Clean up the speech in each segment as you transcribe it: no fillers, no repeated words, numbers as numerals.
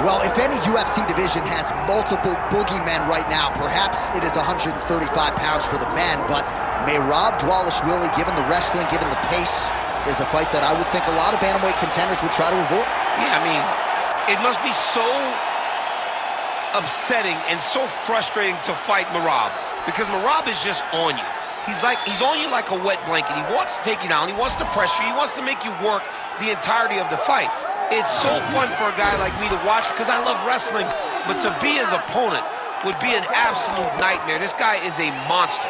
Well, if any UFC division has multiple boogeymen right now, perhaps it is 135 pounds for the men, but Merab Dvalishvili, given the wrestling, given the pace, is a fight that I would think a lot of bantamweight contenders would try to avoid. Yeah, I mean, it must be so upsetting and so frustrating to fight Merab, because Merab is just on you. He's on you like a wet blanket. He wants to take you down. He wants to pressure you. He wants to make you work the entirety of the fight. It's so fun for a guy like me to watch because I love wrestling, but to be his opponent would be an absolute nightmare. This guy is a monster.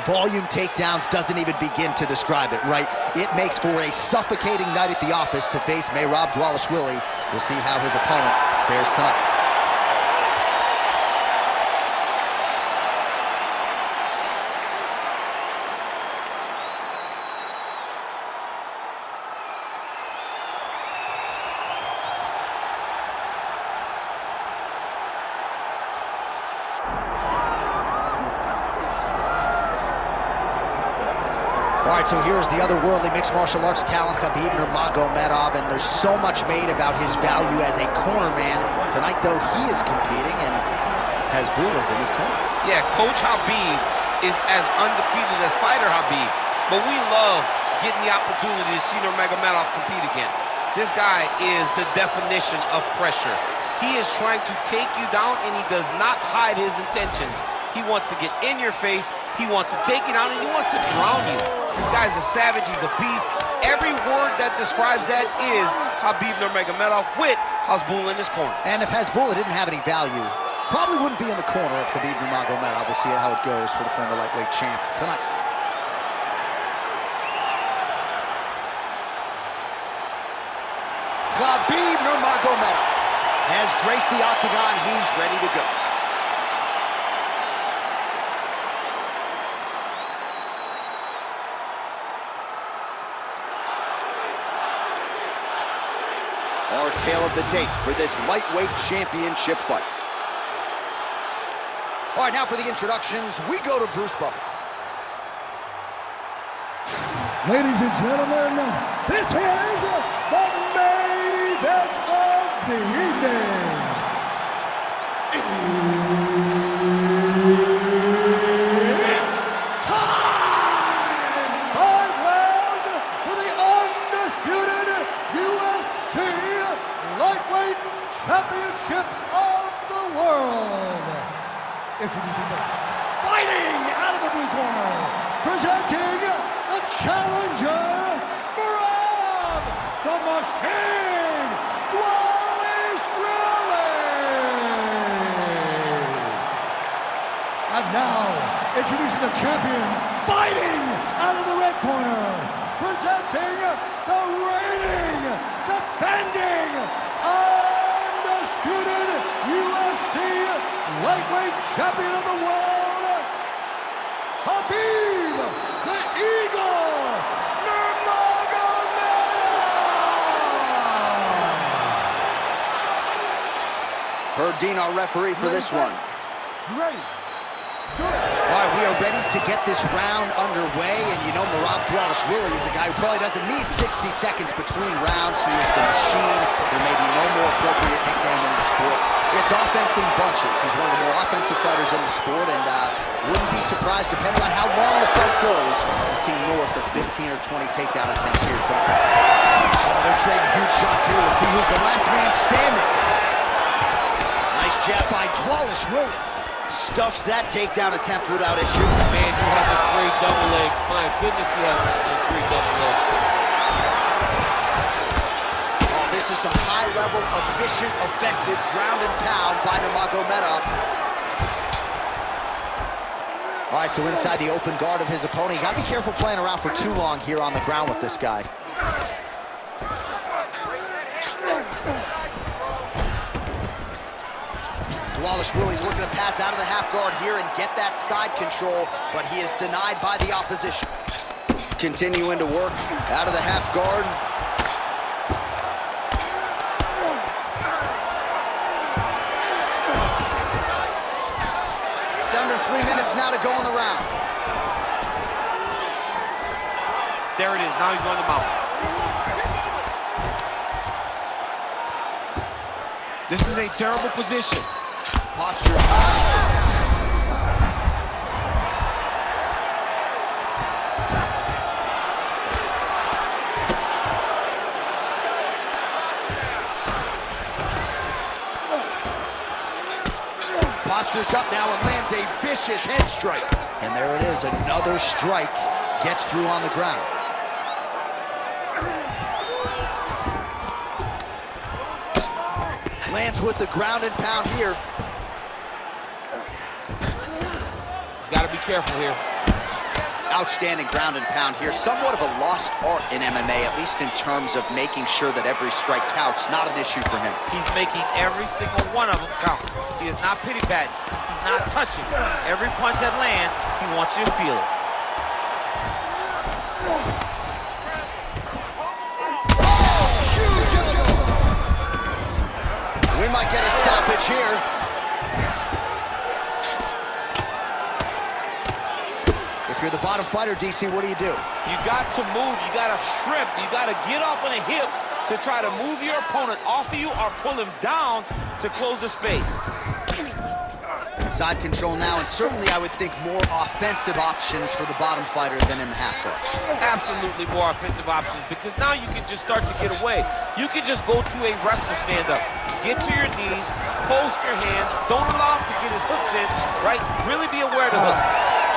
Volume takedowns doesn't even begin to describe it, right? It makes for a suffocating night at the office to face Merab Dvalishvili. We'll see how his opponent fares tonight. All right, so here's the otherworldly mixed martial arts talent, Khabib Nurmagomedov, and there's so much made about his value as a corner man. Tonight, though, he is competing, and Hasbullah's in his corner. Yeah, Coach Khabib is as undefeated as fighter Khabib, but we love getting the opportunity to see Nurmagomedov compete again. This guy is the definition of pressure. He is trying to take you down, and he does not hide his intentions. He wants to get in your face, he wants to take you down, and he wants to drown you. This guy's a savage, he's a beast. Every word that describes that is Khabib Nurmagomedov with Hasbullah in his corner. And if Hasbullah didn't have any value, probably wouldn't be in the corner of Khabib Nurmagomedov. We'll see how it goes for the former lightweight champ tonight. Khabib Nurmagomedov has graced the octagon. He's ready to go. Our tale of the tape for this lightweight championship fight. All right, now for the introductions, we go to Bruce Buffer. Ladies and gentlemen, this is the main event of the evening. It's time! 5 round for the undisputed UFC Lightweight Championship of the world. Introducing first, fighting out of the blue corner, presenting the challenger, Merab the Machine Dvalishvili. And now, introducing the champion, fighting out of the red corner, presenting the reigning, defending, undisputed UFC lightweight champion of the world, Khabib the Eagle Nurmagomedov. Herb Dean, our referee for this one. Ready. All right, we are ready to get this round underway, and you know Merab Dvalishvili is a guy who probably doesn't need 60 seconds between rounds. He is the machine. There may be no more appropriate nickname in the sport. It's offense in bunches. He's one of the more offensive fighters in the sport, and wouldn't be surprised, depending on how long the fight goes, to see north of 15 or 20 takedown attempts here tonight. Oh, they're trading huge shots here. We'll see who's the last man standing. Nice jab by Dvalishvili. Stuffs that takedown attempt without issue. Man, he has a great double leg. My goodness, he has a great double leg. Oh, this is some high-level, efficient, effective ground and pound by Nurmagomedov. All right, so inside the open guard of his opponent. You gotta be careful playing around for too long here on the ground with this guy. Dvalishvili's looking to pass out of the half guard here and get that side control, but he is denied by the opposition. Continuing to work out of the half guard. Under 3 minutes now to go in the round. There it is. Now he's going to mount. This is a terrible position. Posture. Posture's up now and lands a vicious head strike. And there it is, another strike gets through on the ground. Lands with the ground and pound here. He's got to be careful here. Outstanding ground and pound here. Somewhat of a lost art in MMA, at least in terms of making sure that every strike counts. Not an issue for him. He's making every single one of them count. He is not pity-patting. He's not touching. Every punch that lands, he wants you to feel it. We might get a stoppage here. If you're the bottom fighter, DC, what do you do? You got to move. You got to shrimp. You got to get off on a hip to try to move your opponent off of you or pull him down to close the space. Side control now, and certainly I would think more offensive options for the bottom fighter than in the half guard. Absolutely more offensive options, because now you can just start to get away. You can just go to a wrestler stand-up. Get to your knees, post your hands, don't allow him to get his hooks in, right? Really be aware of the hook.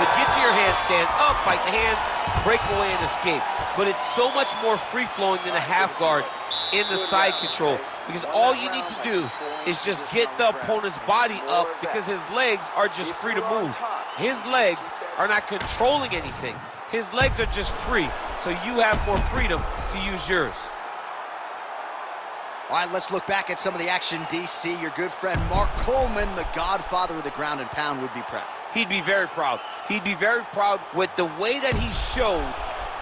But get to your handstand, up, fight the hands, break away and escape. But it's so much more free-flowing than a half guard in the side control, because all you need to do is just get the opponent's body up, because his legs are just free to move. His legs are not controlling anything. His legs are just free, so you have more freedom to use yours. All right, let's look back at some of the action, DC. Your good friend Mark Coleman, the godfather of the ground and pound, would be proud. He'd be very proud. He'd be very proud with the way that he showed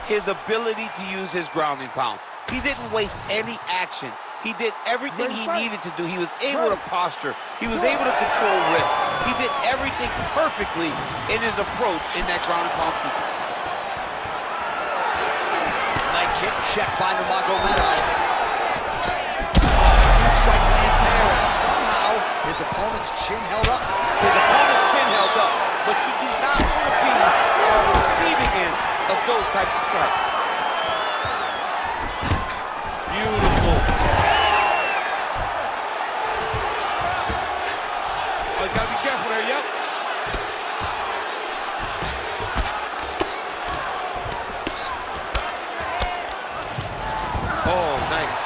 his ability to use his ground and pound. He didn't waste any action. He did everything he needed to do. He was able to posture. He was able to control risk. He did everything perfectly in his approach in that ground and pound sequence. Leg kick checked by Nurmagomedov. Huge strike lands there, and somehow his opponent's chin held up. His opponent's chin held up, but you do not want to be on the receiving end of those types of strikes. Beautiful. Oh, he's got to be careful there, yep. Oh, nice.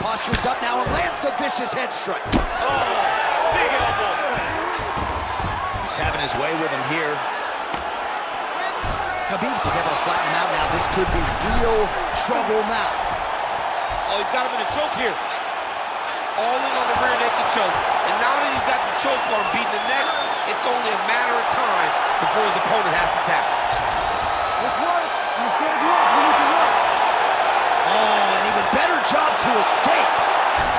Posture's up now and lands the vicious head strike. Oh, big elbow. He's having his way with him here. Khabib's able to flatten him out now. This could be real trouble now. Oh, he's got him in a choke here. All in on the rear naked choke. And now that he's got the choke form beating the neck, it's only a matter of time before his opponent has to tap. Oh, an even better job to escape.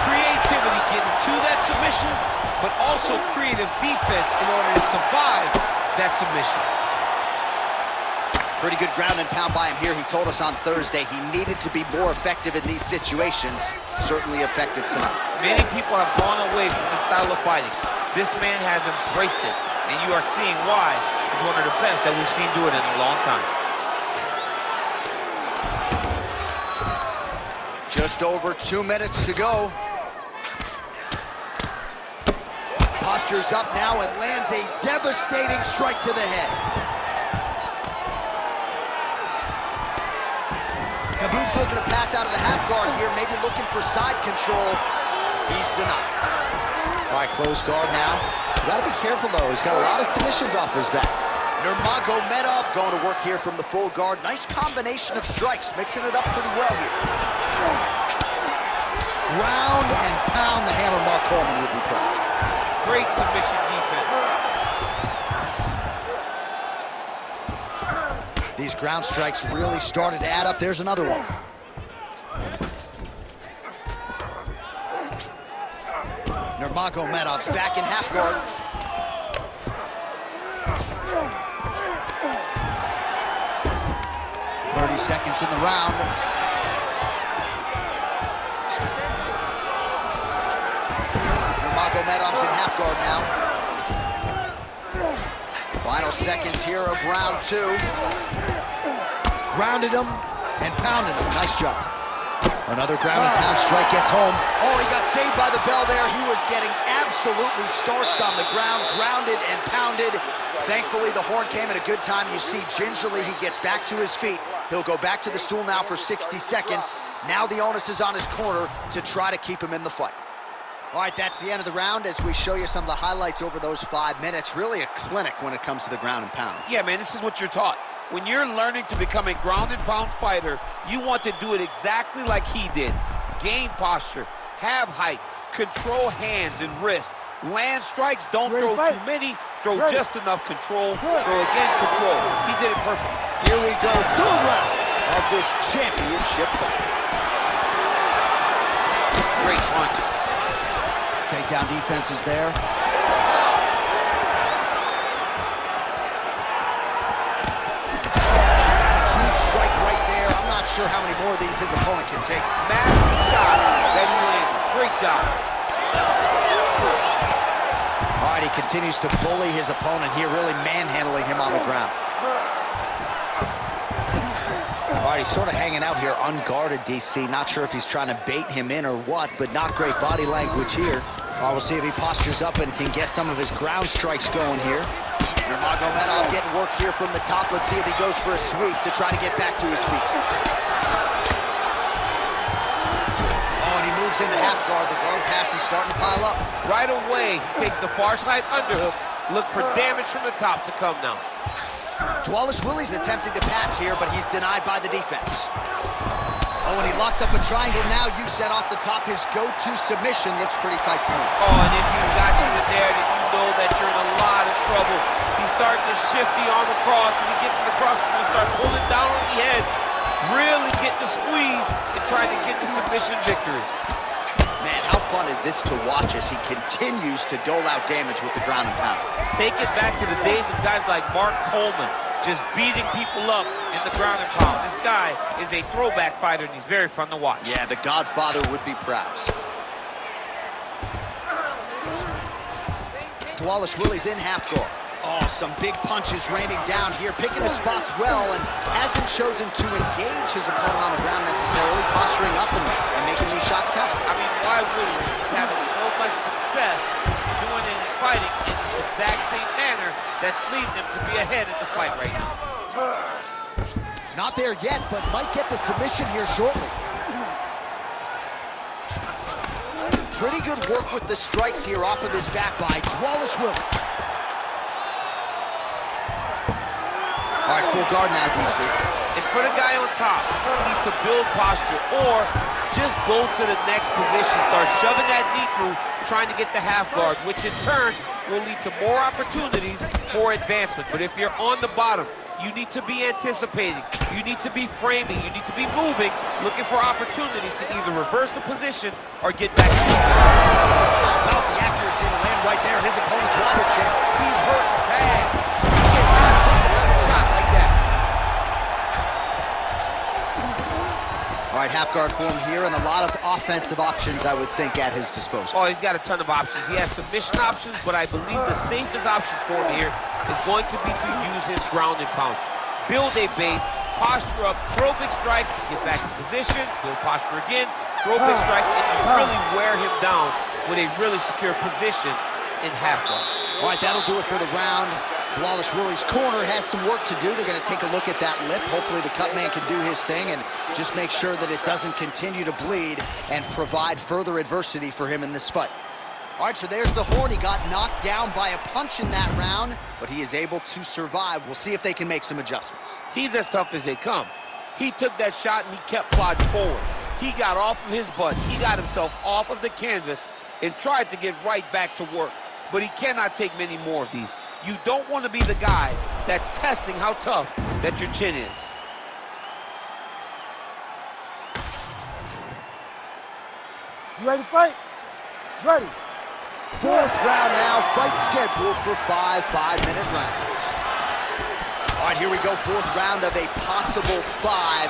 Creativity getting to that submission, but also creative defense in order to survive that submission. Pretty good ground and pound by him here. He told us on Thursday he needed to be more effective in these situations. Certainly effective tonight. Many people have gone away from this style of fighting. This man has embraced it, and you are seeing why he's one of the best that we've seen do it in a long time. Just over 2 minutes to go. Posture's up now and lands a devastating strike to the head. Khabib's looking to pass out of the half guard here, maybe looking for side control. He's denied. All right, close guard now. You gotta be careful though, he's got a lot of submissions off his back. Nurmagomedov going to work here from the full guard. Nice combination of strikes, mixing it up pretty well here. Ground and pound, the hammer Mark Coleman would be proud. Great submission defense. These ground strikes really started to add up. There's another one. Nurmagomedov's back in half guard. .30 seconds in the round. Nurmagomedov's in half guard now. Final seconds here of round 2. Grounded him and pounded him. Nice job. Another ground and pound strike gets home. Oh, he got saved by the bell there. He was getting absolutely starched on the ground, grounded and pounded. Thankfully, the horn came at a good time. You see, gingerly, he gets back to his feet. He'll go back to the stool now for 60 seconds. Now the onus is on his corner to try to keep him in the fight. All right, that's the end of the round as we show you some of the highlights over those 5 minutes. Really a clinic when it comes to the ground and pound. Yeah, man, this is what you're taught. When you're learning to become a ground and pound fighter, you want to do it exactly like he did. Gain posture, have height, control hands and wrists. Land strikes, don't throw too many, throw just enough control, throw again, control. He did it perfectly. Here we go, third round of this championship fight. Great punch. Takedown defense is there. Strike right there. I'm not sure how many more of these his opponent can take. Massive shot that he landed. Great job. All right, he continues to bully his opponent here, really manhandling him on the ground. All right, he's sort of hanging out here unguarded, DC. Not sure if he's trying to bait him in or what, but not great body language here. All right, we'll see if he postures up and can get some of his ground strikes going here. Nurmagomedov getting work here from the top. Let's see if he goes for a sweep to try to get back to his feet. Oh, and he moves into half guard. The guard pass is starting to pile up. Right away, he takes the far side underhook. Look for damage from the top to come now. Dvalishvili's attempting to pass here, but he's denied by the defense. Oh, and he locks up a triangle now. You said off the top his go-to submission looks pretty tight to me. Oh, and if he's got you in there, then you know that you're in a lot of trouble. He's starting to shift the arm across, and he gets it across, he's going to start pulling down on the head, really getting the squeeze and trying to get the submission victory. Man, how fun is this to watch as he continues to dole out damage with the ground and pound? Take it back to the days of guys like Mark Coleman, just beating people up in the ground and pound. This guy is a throwback fighter, and he's very fun to watch. Yeah, the Godfather would be proud. Dvalishvili's in half guard. Oh, some big punches raining down here, picking his spots well, and hasn't chosen to engage his opponent on the ground necessarily, posturing up and making these shots count. I mean, why would he? He's having so much success doing it and fighting in this exact same manner that's leading him to be ahead in the fight right now. Not there yet, but might get the submission here shortly. Pretty good work with the strikes here off of his back by Dvalishvili. All right, full guard now, DC. And put a guy on top. He needs to build posture or just go to the next position. Start shoving that knee through, trying to get the half guard, which in turn will lead to more opportunities for advancement. But if you're on the bottom, you need to be anticipating. You need to be framing. You need to be moving, looking for opportunities to either reverse the position or get back to the About the accuracy to land right there. His opponent's wobble check. He's hurt bad. He cannot take another shot like that. All right, half guard form here, and a lot of offensive options, I would think, at his disposal. Oh, he's got a ton of options. He has submission options, but I believe the safest option for him here is going to be to use his ground and pound. Build a base, posture up, throw big strikes, get back in position, build posture again, throw big strikes, and just really wear him down with a really secure position in half guard. All right, that'll do it for the round. Dvalishvili's corner has some work to do. They're going to take a look at that lip. Hopefully the cut man can do his thing and just make sure that it doesn't continue to bleed and provide further adversity for him in this fight. All right, so there's the horn. He got knocked down by a punch in that round, but he is able to survive. We'll see if they can make some adjustments. He's as tough as they come. He took that shot and he kept plodding forward. He got off of his butt. He got himself off of the canvas and tried to get right back to work. But he cannot take many more of these. You don't want to be the guy that's testing how tough that your chin is. You ready to fight? Ready. Fourth round now, fight scheduled for 5 5-minute rounds. All right, here we go, fourth round of a possible 5.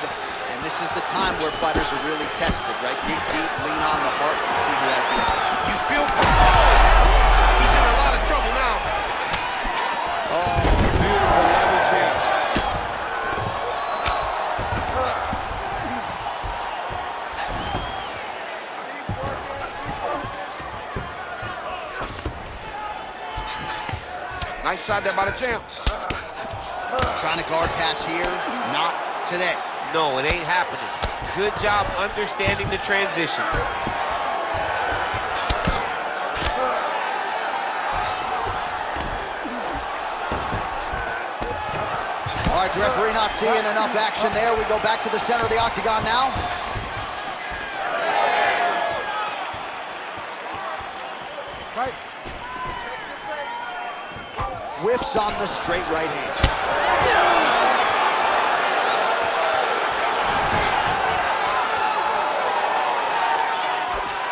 And this is the time where fighters are really tested, right? Dig deep, lean on the heart, and see who has the edge. You feel Nice shot there by the champ. Trying to guard pass here, not today. No, it ain't happening. Good job understanding the transition. All right, the referee not seeing enough action there. We go back to the center of the octagon now. Right. Whiffs on the straight right hand.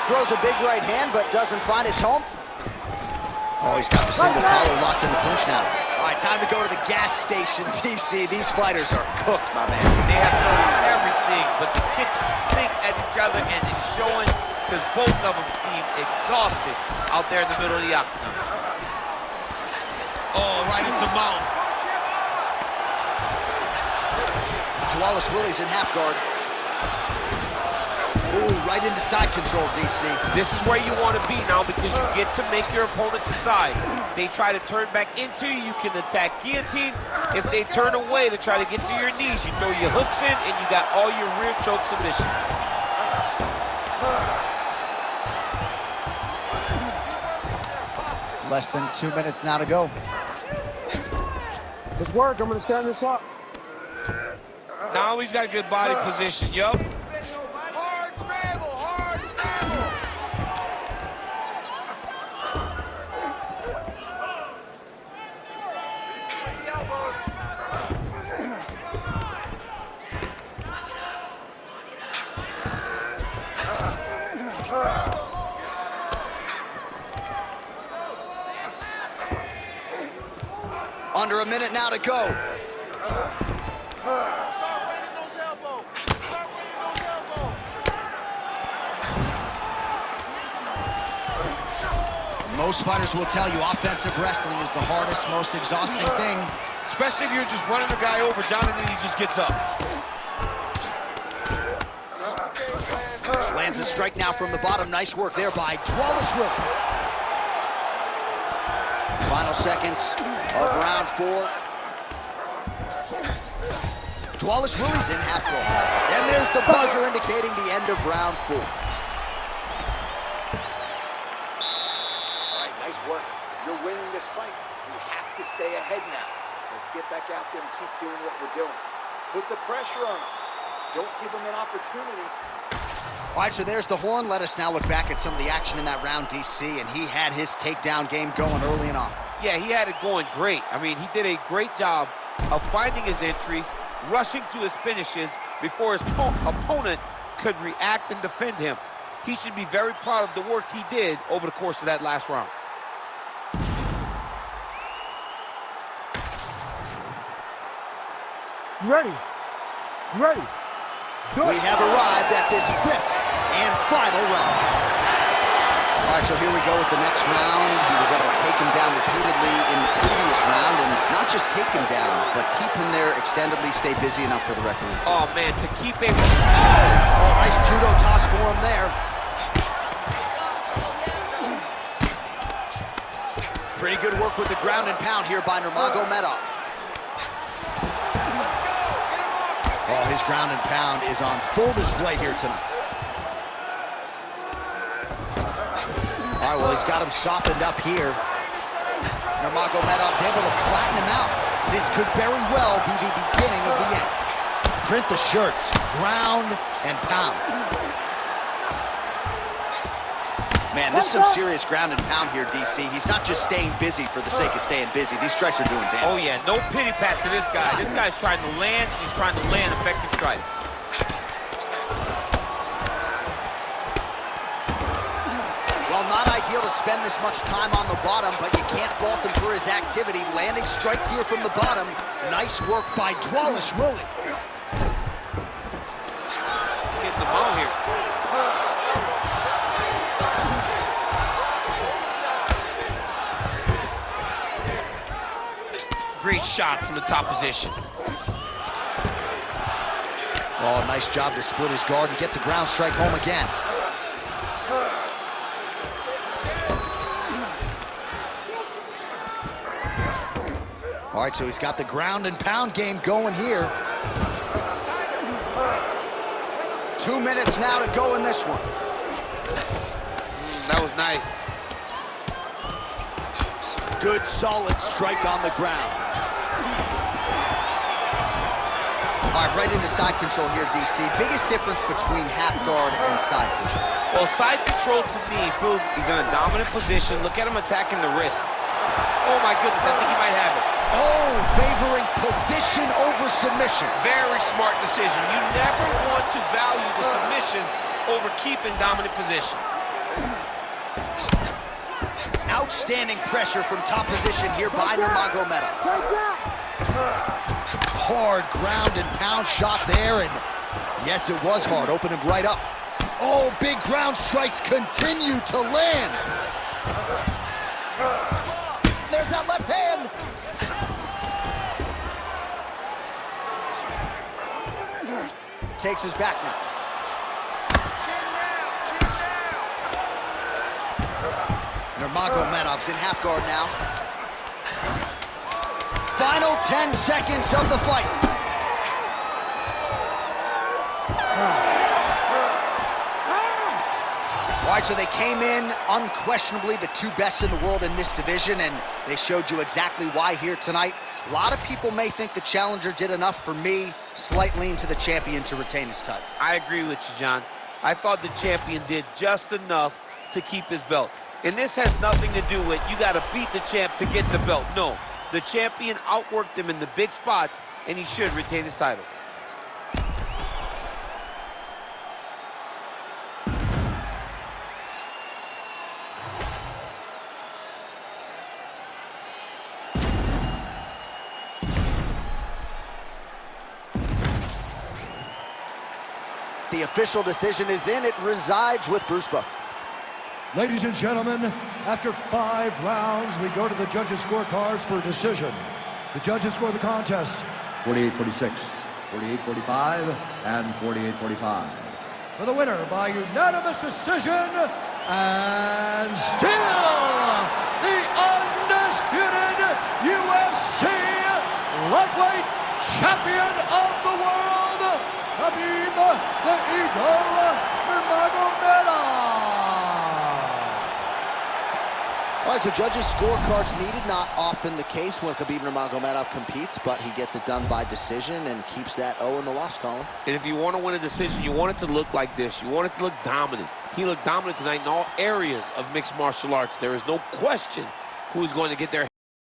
Throws a big right hand, but doesn't find its home. Oh, he's got the single collar locked in the clinch now. All right, time to go to the gas station, DC. These fighters are cooked, my man. They have done everything but the kitchen sink at each other, and it's showing because both of them seem exhausted out there in the middle of the octagon. Oh, right into mount. Dvalishvili's in half guard. Ooh, right into side control, DC. This is where you want to be now because you get to make your opponent decide. They try to turn back into you, you can attack guillotine. If they turn away to try to get to your knees, you throw your hooks in and you got all your rear choke submission. Less than 2 minutes now to go. Let's work. I'm going to stand this up. Now he's got a good body position, yup. Hard scramble, hard scramble. With the elbows. Under a minute now to go. Start weighting those elbows. Start weighting those elbows. Most fighters will tell you offensive wrestling is the hardest, most exhausting thing. Especially if you're just running the guy over, John, and then he just gets up. Lands a strike now from the bottom. Nice work there by Dvalishvili. Final seconds of round 4. Dvalishvili's in half guard. And there's the buzzer indicating the end of round 4. All right, nice work. You're winning this fight. We have to stay ahead now. Let's get back out there and keep doing what we're doing. Put the pressure on them. Don't give them an opportunity. All right, so there's the horn. Let us now look back at some of the action in that round, DC, and he had his takedown game going early and often. Yeah, he had it going great. I mean, he did a great job of finding his entries, rushing to his finishes before his opponent could react and defend him. He should be very proud of the work he did over the course of that last round. You ready? You ready? We have arrived at this 5th and final round. All right, so here we go with the next round. He was able to take him down repeatedly in the previous round, and not just take him down, but keep him there extendedly, stay busy enough for the referee. Oh, man, to keep him... Oh, nice judo toss for him there. Pretty good work with the ground and pound here by Nurmagomedov. Oh, his ground and pound is on full display here tonight. All right, well, he's got him softened up here. Nurmagomedov's able to flatten him out. This could very well be the beginning of the end. Print the shirts, ground and pound. Man, this is some serious ground and pound here, DC. He's not just staying busy for the sake of staying busy. These strikes are doing damage. Oh, yeah, no pity pat to this guy. This guy's trying to land, and he's trying to land effective strikes. Well, not ideal to spend this much time on the bottom, but you can't fault him for his activity. Landing strikes here from the bottom. Nice work by Dvalishvili. Getting the ball here. Great shot from the top position. Oh, nice job to split his guard and get the ground strike home again. All right, so he's got the ground and pound game going here. 2 minutes now to go in this one. That was nice. Good, solid strike on the ground. All right, right into side control here, DC. Biggest difference between half guard and side control? Well, side control to me feels he's in a dominant position. Look at him attacking the wrist. Oh my goodness, I think he might have it. Oh, favoring position over submission. Very smart decision. You never want to value the submission over keeping dominant position. Outstanding pressure from top position here by Nurmagomedov. Hard ground and pound shot there, and yes, it was hard, opening right up. Oh, big ground strikes continue to land. There's that left hand. Takes his back now. Nurmagomedov's in half guard now. Final 10 seconds of the fight. All right, so they came in unquestionably the two best in the world in this division, and they showed you exactly why here tonight. A lot of people may think the challenger did enough. For me, slight lean to the champion to retain his title. I agree with you, John. I thought the champion did just enough to keep his belt. And this has nothing to do with you got to beat the champ to get the belt. No, the champion outworked him in the big spots, and he should retain his title. The official decision is in. It resides with Bruce Buffer. Ladies and gentlemen, after 5 rounds, we go to the judges' scorecards for a decision. The judges score the contest 48-46, 48-45, and 48-45. For the winner by unanimous decision, and still the undisputed UFC lightweight champion of the world, Khabib the Eagle Nurmagomedov. All right, so judges' scorecards needed. Not often the case when Khabib Nurmagomedov competes, but he gets it done by decision and keeps that O in the loss column. And if you want to win a decision, you want it to look like this. You want it to look dominant. He looked dominant tonight in all areas of mixed martial arts. There is no question who's going to get their